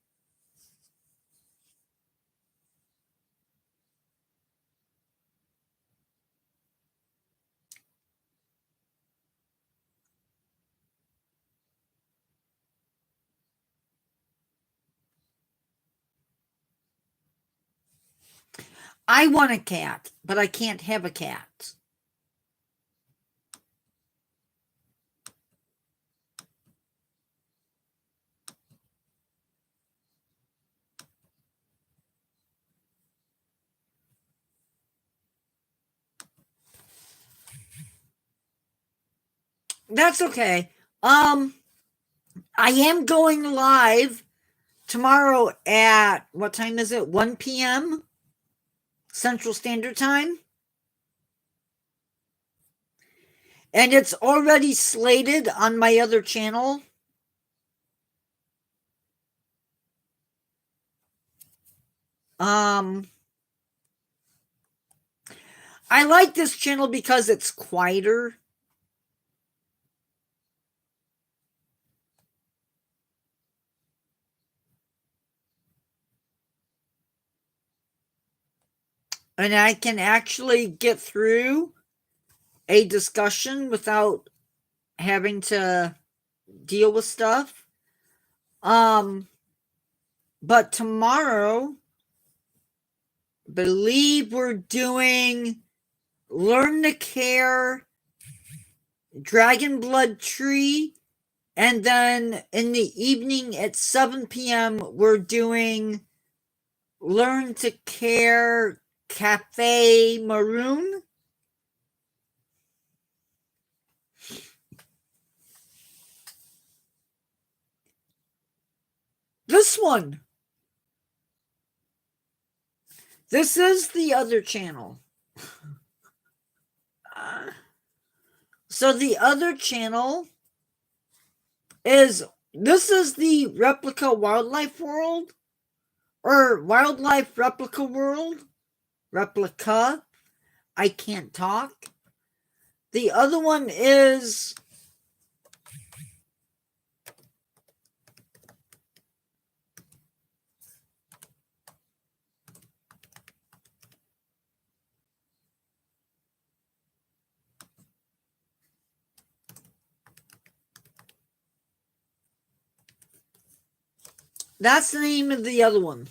I want a cat, but I can't have a cat. That's okay. I am going live tomorrow at, what time is it? 1 p.m. Central Standard Time. And it's already slated on my other channel. I like this channel because it's quieter. And I can actually get through a discussion without having to deal with stuff. But tomorrow, believe we're doing Learn to Care, Dragon Blood Tree, and then in the evening at 7 p.m. we're doing Learn to Care Cafe Maroon. This one. This is the other channel. So the other channel is, this is the Replica Wildlife World, or Wildlife Replica World. Replica. I can't talk. The other one is That's the name of the other one.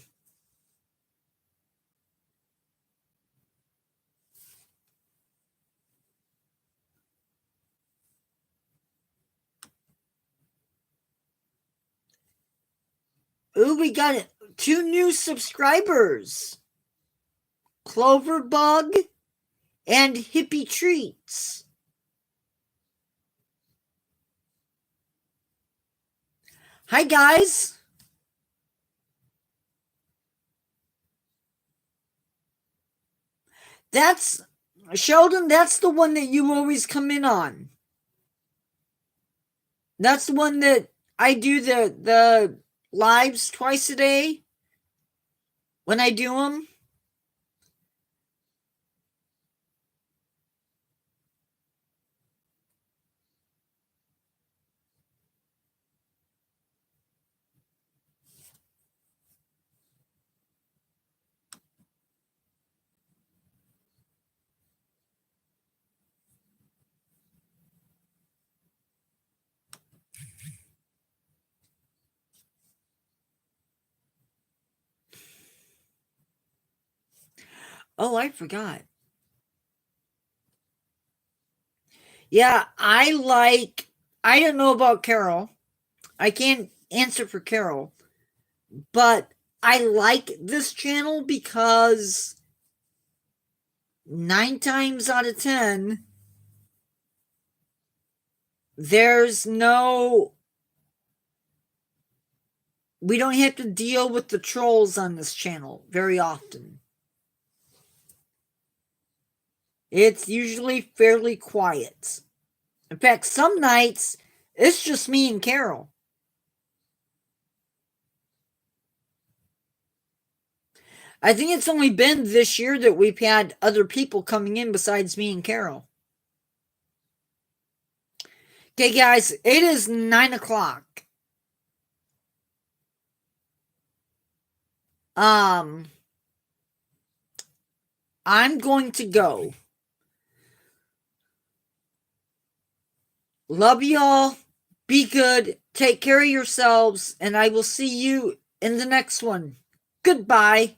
Ooh, we got 2 new subscribers. Cloverbug and Hippie Treats. Hi, guys. That's Sheldon. That's the one that you always come in on. That's the one that I do the lives twice a day when I do them. Oh, I forgot. Yeah, I don't know about Carol. I can't answer for Carol, but I like this channel because 9 times out of 10, we don't have to deal with the trolls on this channel very often. It's usually fairly quiet. In fact, some nights it's just me and Carol. I think it's only been this year that we've had other people coming in besides me and Carol. Okay, guys, it is 9 o'clock. I'm going to go. Love y'all. Be good. Take care of yourselves, and I will see you in the next one. Goodbye.